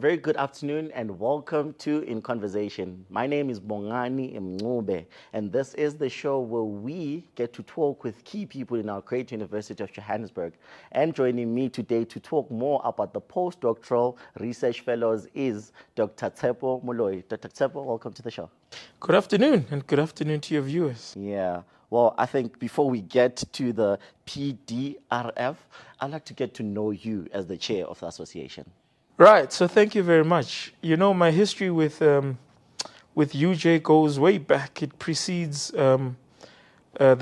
very good afternoon and welcome to In Conversation. My name is Bongani and this is the show where we get to talk with key people in our great University of Johannesburg. And joining me today to talk more about the Postdoctoral Research Fellows is Dr. Tshepo Moloi. Dr. Tshepo, welcome to the show. Good afternoon, and good afternoon to your viewers. Yeah. Well, I think before we get to the PDRF, I'd like to get to know you as the chair of the association. Right, so thank you very much. You know, my history with UJ goes way back. It precedes the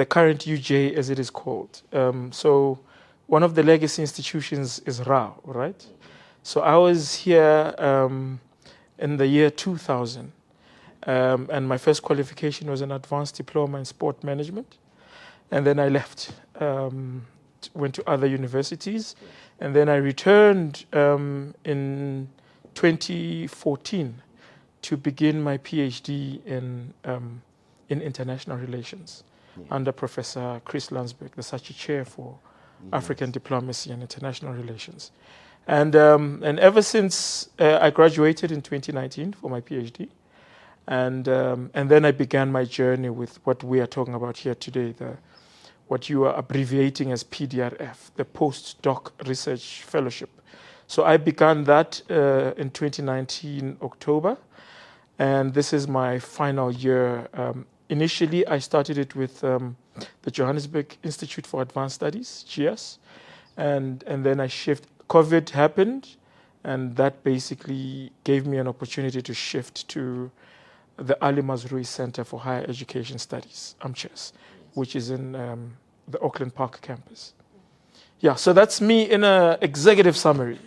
current UJ, as it is called. So one of the legacy institutions is RAO, right? So I was here in the year 2000. And my first qualification was an advanced diploma in sport management. And then I left, went to other universities. And then I returned in 2014 to begin my PhD in international relations under Professor Chris Landsberg, the Sachi Chair for African Diplomacy and International Relations. And ever since I graduated in 2019 for my PhD, and then I began my journey with what we are talking about here today, what you are abbreviating as PDRF, the Postdoc Research Fellowship. So I began that in 2019, October, and this is my final year. Initially, I started it with the Johannesburg Institute for Advanced Studies, GS, and then I shifted. COVID happened, and that basically gave me an opportunity to shift to the Ali Mazrui Center for Higher Education Studies, AMCHES, which is in the Auckland Park campus. Yeah, so that's me in an executive summary.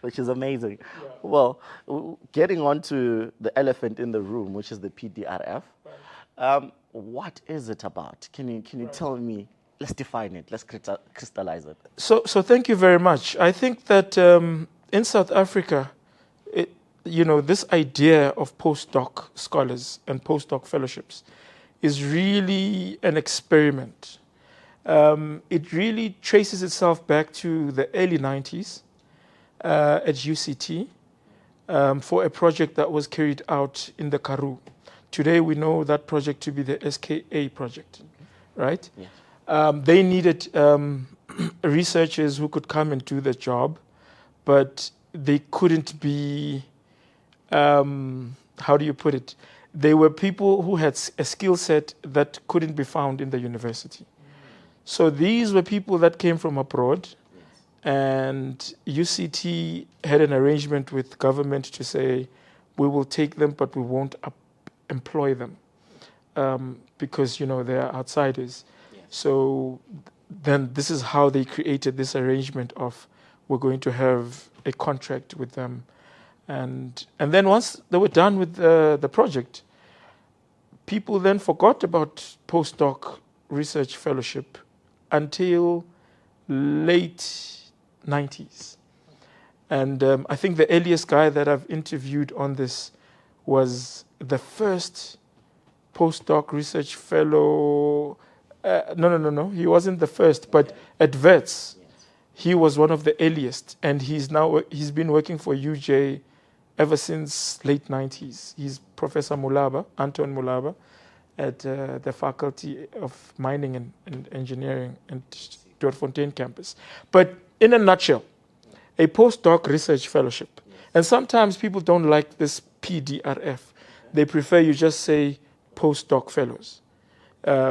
Which is amazing. Yeah. Well, getting on to the elephant in the room, which is the PDRF, what is it about? Can you tell me? Let's define it. Let's crystallize it. So thank you very much. I think that in South Africa, this idea of postdoc scholars and postdoc fellowships is really an experiment. It really traces itself back to the early 90s at UCT for a project that was carried out in the Karoo. Today we know that project to be the SKA project, right? Yes. They needed researchers who could come and do the job, but they couldn't be, how do you put it? They were people who had a skill set that couldn't be found in the university. So these were people that came from abroad, and UCT had an arrangement with government to say, we will take them, but we won't employ them because, they are outsiders. So then this is how they created this arrangement of we're going to have a contract with them. And then once they were done with the project, people then forgot about postdoc research fellowship until late 90s. And I think the earliest guy that I've interviewed on this was the first postdoc research fellow. No. He wasn't the first, but at Wits, he was one of the earliest, and he's been working for UJ ever since late 90s. He's Professor Anton Mulaba, at the Faculty of Mining and Engineering at Doorfontein campus. But in a nutshell, a postdoc research fellowship. And sometimes people don't like this PDRF. They prefer you just say postdoc fellows.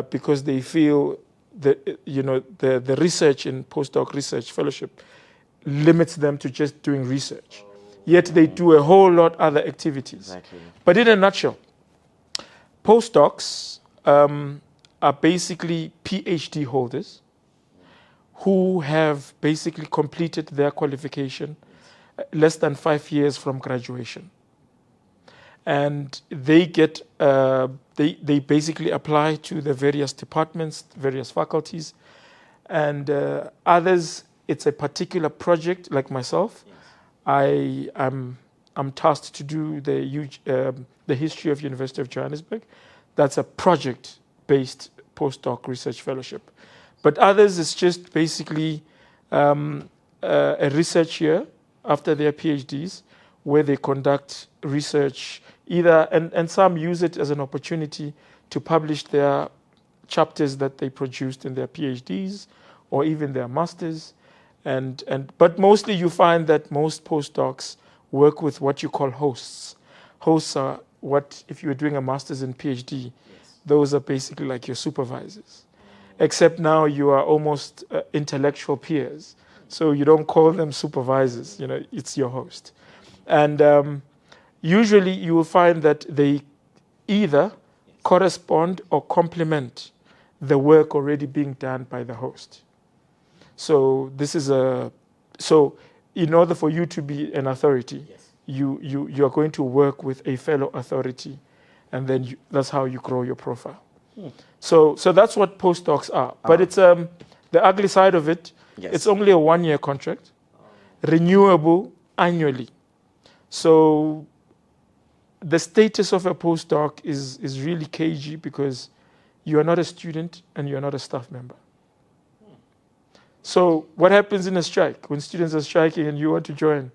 Because they feel that the research in postdoc research fellowship limits them to just doing research. Yet they do a whole lot other activities. Exactly. But in a nutshell, postdocs are basically PhD holders who have basically completed their qualification less than 5 years from graduation. And they get they basically apply to the various departments, various faculties, and others. It's a particular project. Like myself, yes. I'm tasked to do the history of University of Johannesburg. That's a project-based postdoc research fellowship. But others, it's just basically a research year after their PhDs, where they conduct research, either and some use it as an opportunity to publish their chapters that they produced in their PhDs or even their masters. But mostly you find that most postdocs work with what you call hosts. Hosts are what, if you're doing a master's and PhD, those are basically like your supervisors. Except now you are almost intellectual peers. So you don't call them supervisors, it's your host. And usually you will find that they either correspond or complement the work already being done by the host. So so in order for you to be an authority, you are going to work with a fellow authority, and then that's how you grow your profile. So that's what postdocs are. But it's the ugly side of it. It's only a 1-year contract, renewable annually. So the status of a postdoc is really cagey because you are not a student and you are not a staff member. So what happens in a strike when students are striking and you want to join?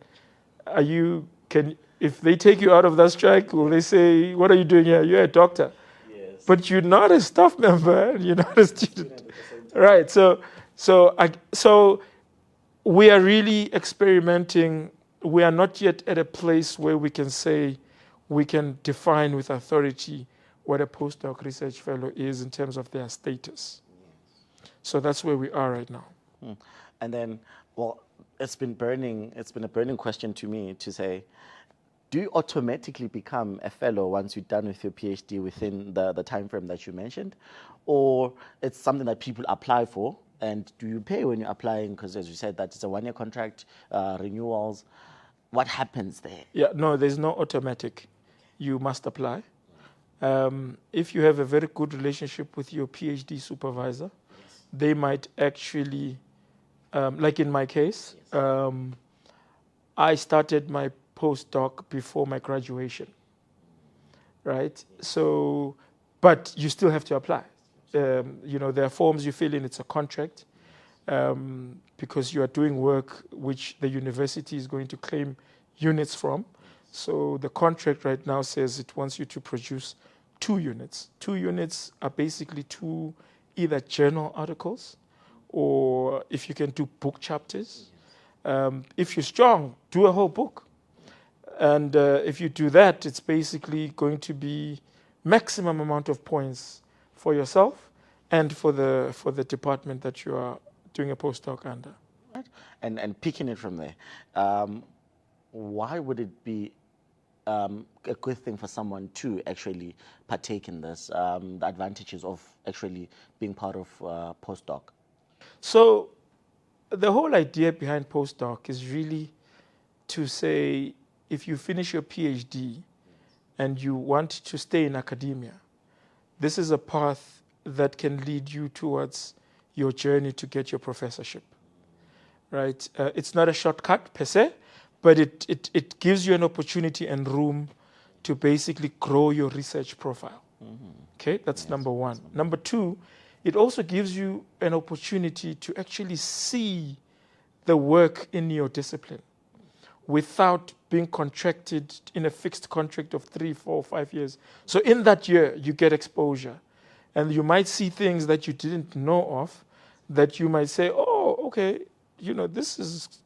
If they take you out of that strike, will they say, "What are you doing here? You're a doctor." Yes. But you're not a staff member. You're not a student, right? So we are really experimenting. We are not yet at a place where we can say we can define with authority what a postdoc research fellow is in terms of their status. So that's where we are right now. And then, it's been a burning question to me to say, do you automatically become a fellow once you're done with your PhD within the time frame that you mentioned? Or it's something that people apply for? And do you pay when you're applying? Because as you said, that it's a 1-year contract, renewals. What happens there? Yeah, no, there's no automatic. You must apply. If you have a very good relationship with your PhD supervisor, they might actually, like in my case, I started my postdoc before my graduation, right? So, but you still have to apply. There are forms you fill in, it's a contract, because you are doing work which the university is going to claim units from. So the contract right now says it wants you to produce 2 units. 2 units are basically 2 either journal articles, or if you can do book chapters. If you're strong, do a whole book. And if you do that, it's basically going to be maximum amount of points for yourself and for the department that you are doing a postdoc under. Right. And picking it from there, why would it be a good thing for someone to actually partake in this, the advantages of actually being part of postdoc? So the whole idea behind postdoc is really to say, if you finish your PhD and you want to stay in academia, this is a path that can lead you towards your journey to get your professorship, right? It's not a shortcut per se, but it gives you an opportunity and room to basically grow your research profile. Okay, that's number one. Number two, it also gives you an opportunity to actually see the work in your discipline without being contracted in a fixed contract of 3, 4, 5 years. So in that year, you get exposure. And you might see things that you didn't know of, that you might say, oh, okay, this is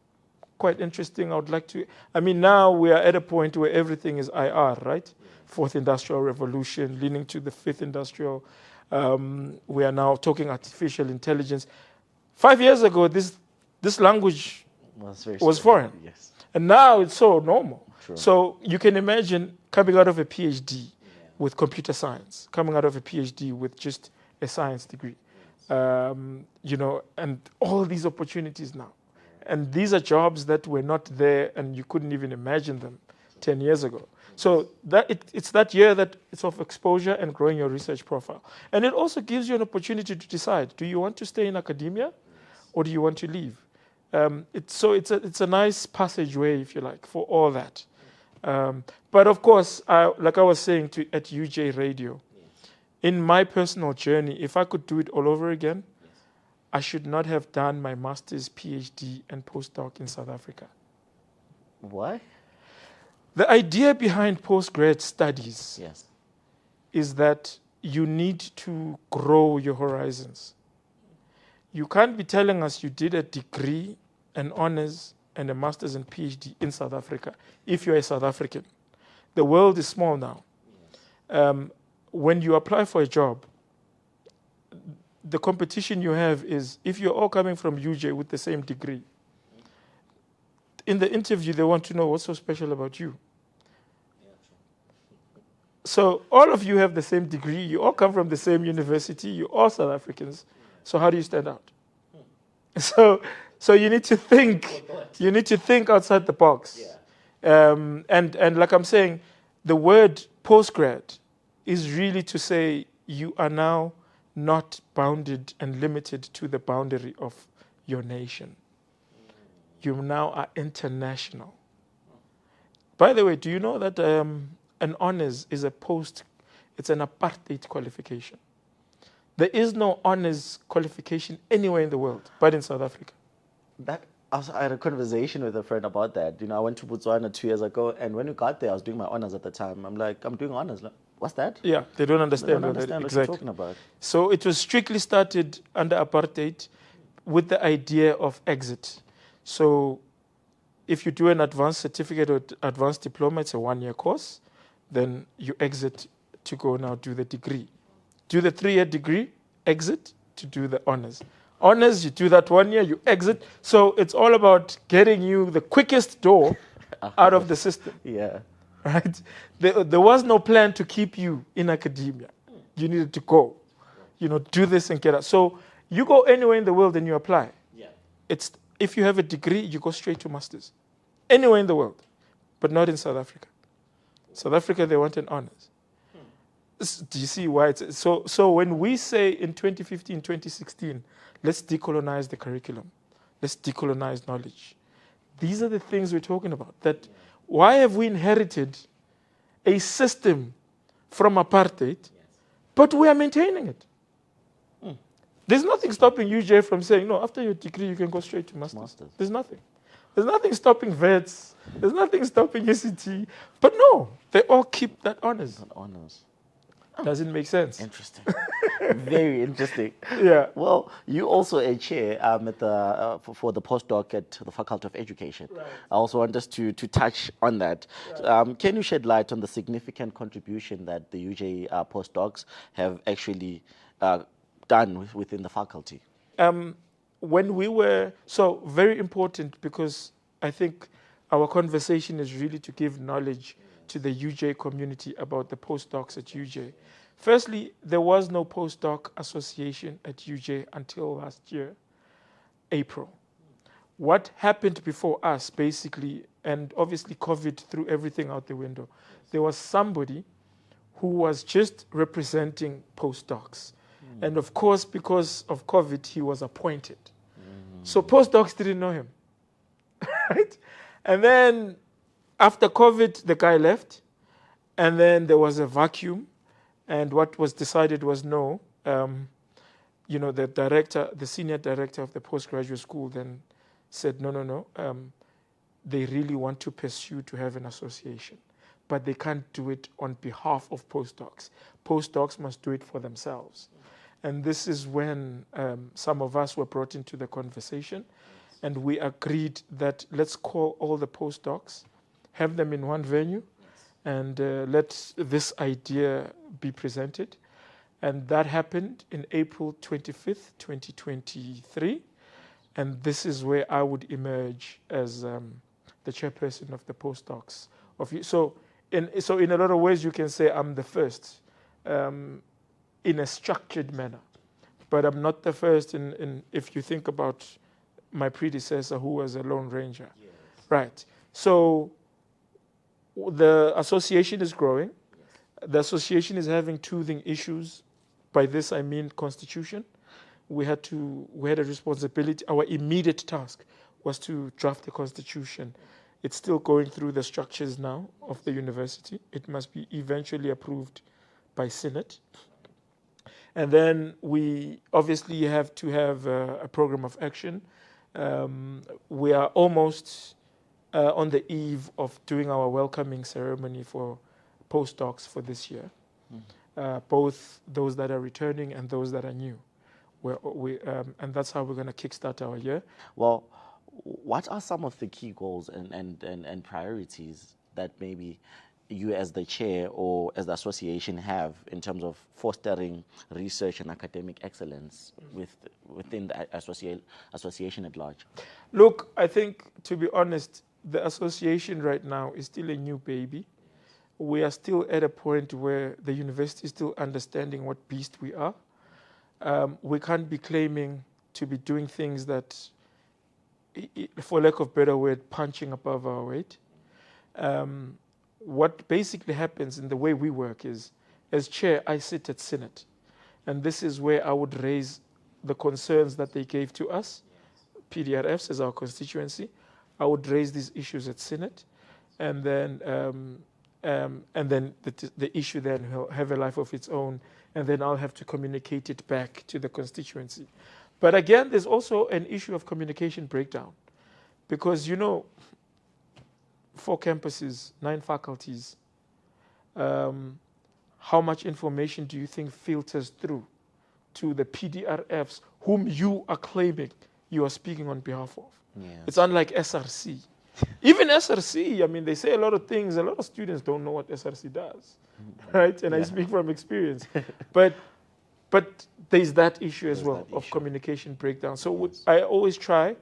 quite interesting. I would like to. Now we are at a point where everything is IR, right? Fourth Industrial Revolution, leading to the Fifth Industrial. We are now talking artificial intelligence. 5 years ago, this language was foreign. Yes. And now it's so normal. True. So you can imagine coming out of a PhD with computer science, coming out of a PhD with just a science degree, and all these opportunities now. And these are jobs that were not there and you couldn't even imagine them 10 years ago. So it's that year that it's of exposure and growing your research profile. And it also gives you an opportunity to decide, do you want to stay in academia or do you want to leave? It's a nice passageway, if you like, for all that. But of course, like I was saying at UJ Radio, in my personal journey, if I could do it all over again, I should not have done my master's, PhD, and postdoc in South Africa. Why? The idea behind postgrad studies Yes. is that you need to grow your horizons. You can't be telling us you did a degree, an honors, and a master's and PhD in South Africa if you're a South African. The world is small now. When you apply for a job, the competition you have is if you're all coming from UJ with the same degree. In the interview, they want to know what's so special about you. So all of you have the same degree. You all come from the same university. You're all South Africans. So how do you stand out? So you need to think. You need to think outside the box. And like I'm saying, the word postgrad is really to say you are now not bounded and limited to the boundary of your nation. You now are international. By the way, do you know that an honors is it's an apartheid qualification? There is no honors qualification anywhere in the world, but in South Africa. I had a conversation with a friend about that. I went to Botswana 2 years ago, and when we got there, I was doing my honors at the time. I'm like, I'm doing honors. Like, what's that? Yeah, they don't understand, what you're talking about. So it was strictly started under apartheid with the idea of exit. So if you do an advanced certificate or advanced diploma, it's a 1-year course. Then you exit to go now do the degree. Do the 3-year degree, exit to do the honors. Honors, you do that 1 year, you exit. So it's all about getting you the quickest door out of the system. Yeah. Right? There was no plan to keep you in academia. You needed to go, do this and get out. So you go anywhere in the world and you apply. Yeah. If you have a degree, you go straight to masters. Anywhere in the world, but not in South Africa. South Africa, they want an honors. Do you see why it's so when we say in 2015, 2016, let's decolonize the curriculum, let's decolonize knowledge. These are the things we're talking about. That why have we inherited a system from apartheid, but we are maintaining it? There's nothing stopping UJ from saying, no, after your degree, you can go straight to masters. There's nothing. There's nothing stopping vets. There's nothing stopping UCT. But no, they all keep that honors. Does it make sense? Interesting. Very interesting. Yeah. Well, you also a chair for the postdoc at the Faculty of Education. Right. I also want us to touch on that. Right. Can you shed light on the significant contribution that the UJ postdocs have actually done within the faculty? Very important, because I think our conversation is really to give knowledge to the UJ community about the postdocs at UJ. Firstly, there was no postdoc association at UJ until last year, April. What happened before us, basically, and obviously COVID threw everything out the window, there was somebody who was just representing postdocs. And of course, because of COVID, he was appointed. So postdocs didn't know him. Right? And then after COVID, the guy left, and then there was a vacuum, and what was decided was no. The senior director of the postgraduate school then said, no, they really want to pursue to have an association, but they can't do it on behalf of postdocs. Postdocs must do it for themselves. And this is when some of us were brought into the conversation, and we agreed that let's call all the postdocs, have them in one venue, and let this idea be presented. And that happened in April 25th, 2023. And this is where I would emerge as the chairperson of the postdocs. So in a lot of ways, you can say I'm the first in a structured manner. But I'm not the first in if you think about my predecessor who was a lone ranger. Yes. Right. So the association is growing. Yes. The association is having toothing issues. By this I mean constitution. We had a responsibility. Our immediate task was to draft the constitution. It's still going through the structures now of the university. It must be eventually approved by Senate. And then we obviously have to have a program of action. We are almost on the eve of doing our welcoming ceremony for postdocs for this year, both those that are returning and those that are new. And that's how we're going to kickstart our year. Well, what are some of the key goals and priorities that maybe you as the chair or as the association have in terms of fostering research and academic excellence within the association at large? Look, I think, to be honest, the association right now is still a new baby. We are still at a point where the university is still understanding what beast we are. We can't be claiming to be doing things that, for lack of a better word, punching above our weight. What basically happens in the way we work is, as chair, I sit at Senate. And this is where I would raise the concerns that they gave to us, PDRFs as our constituency. I would raise these issues at Senate. And then the issue then will have a life of its own. And then I'll have to communicate it back to the constituency. But again, there's also an issue of communication breakdown. Because, 4 campuses, 9 faculties. How much information do you think filters through to the PDRFs whom you are claiming you are speaking on behalf of? Yes. It's unlike SRC. Even SRC, I mean, they say a lot of things. A lot of students don't know what SRC does, right? And I speak from experience. But there's that issue as well of communication breakdown. So I always try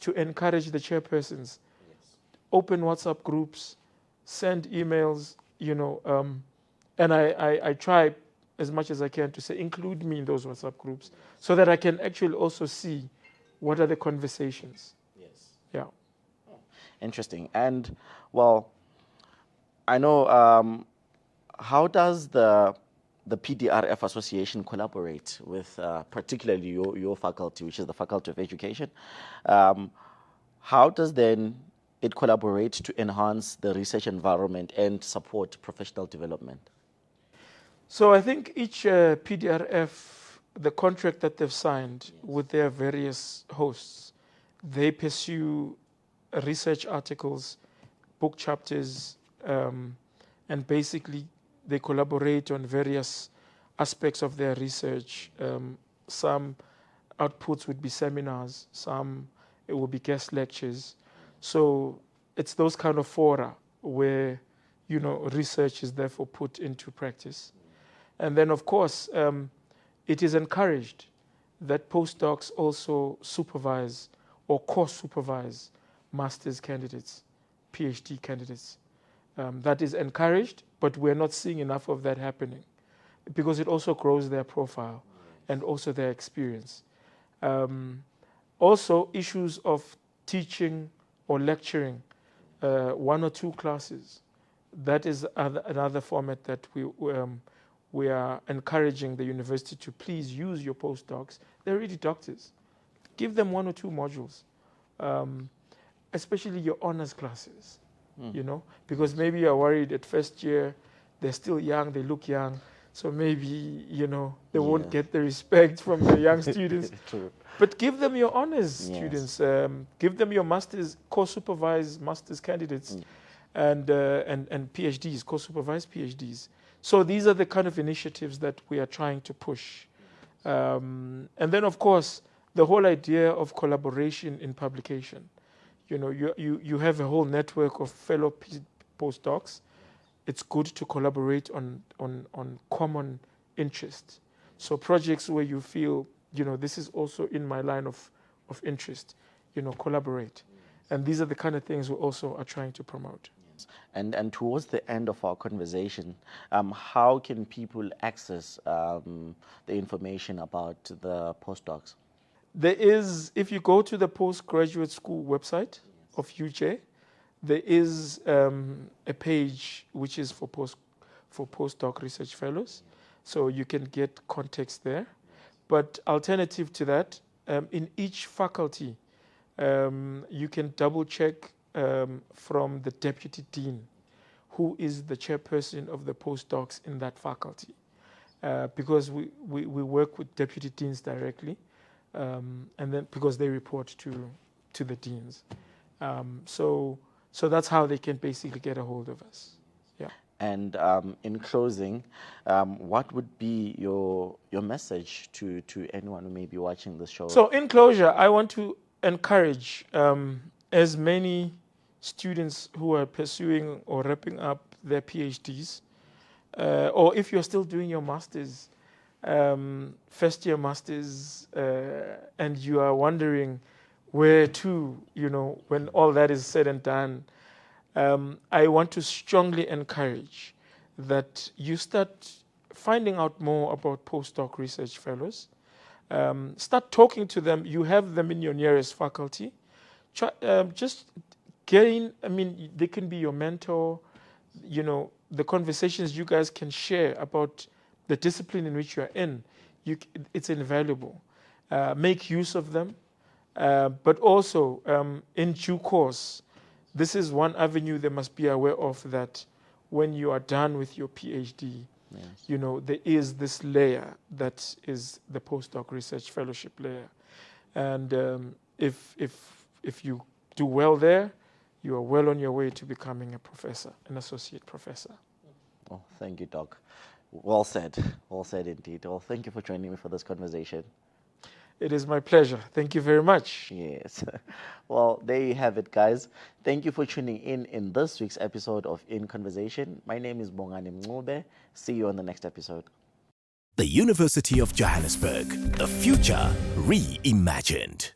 to encourage the chairpersons, open WhatsApp groups, send emails, and I try as much as I can to say, include me in those WhatsApp groups so that I can actually also see what are the conversations. Yes. Yeah. Interesting. And, well, I know, how does the PDRF Association collaborate with particularly your faculty, which is the Faculty of Education? How does then it collaborate to enhance the research environment and support professional development? So I think each PDRF, the contract that they've signed with their various hosts, they pursue research articles, book chapters, and basically they collaborate on various aspects of their research. Some outputs would be seminars, some it will be guest lectures. So it's those kind of fora where, research is therefore put into practice. And then, of course, it is encouraged that postdocs also supervise or co-supervise master's candidates, PhD candidates. That is encouraged, but we're not seeing enough of that happening because it also grows their profile and also their experience. Also, issues of teaching or lecturing 1 or 2 classes. That is another format that we are encouraging the university to please use your postdocs. They're already doctors. Give them 1 or 2 modules, especially your honors classes, because maybe you're worried at first year, they're still young, they look young, so maybe, they won't get the respect from the young students. True. But give them your honors students, give them your masters, co-supervised masters candidates, and PhDs, co-supervised PhDs. So these are the kind of initiatives that we are trying to push. And then, of course, the whole idea of collaboration in publication. You have a whole network of fellow postdocs. It's good to collaborate on common interests. So projects where you feel, this is also in my line of interest, collaborate. And these are the kind of things we also are trying to promote. And towards the end of our conversation, how can people access the information about the postdocs? There is, if you go to the postgraduate school website of UJ, there is a page which is for postdoc research fellows. So you can get context there. But alternative to that, in each faculty, you can double check from the deputy dean, who is the chairperson of the postdocs in that faculty. Because we work with deputy deans directly, and then because they report to the deans. So that's how they can basically get a hold of us. Yeah. And in closing, what would be your message to anyone who may be watching this show? So in closure, I want to encourage as many students who are pursuing or wrapping up their PhDs, or if you're still doing your masters, first year masters, and you are wondering where to, when all that is said and done, I want to strongly encourage that you start finding out more about postdoc research fellows. Start talking to them. You have them in your nearest faculty. Just getting, they can be your mentor. The conversations you guys can share about the discipline in which you're in, it's invaluable. Make use of them. But also, in due course, this is one avenue they must be aware of, that when you are done with your PhD, yes, there is this layer that is the postdoc research fellowship layer. And if you do well there, you are well on your way to becoming a professor, an associate professor. Oh, thank you, Doc. Well said indeed. Well, thank you for joining me for this conversation. It is my pleasure. Thank you very much. Yes. Well, there you have it, guys. Thank you for tuning in this week's episode of In Conversation. My name is Bongani. See you on the next episode. The University of Johannesburg, the future reimagined.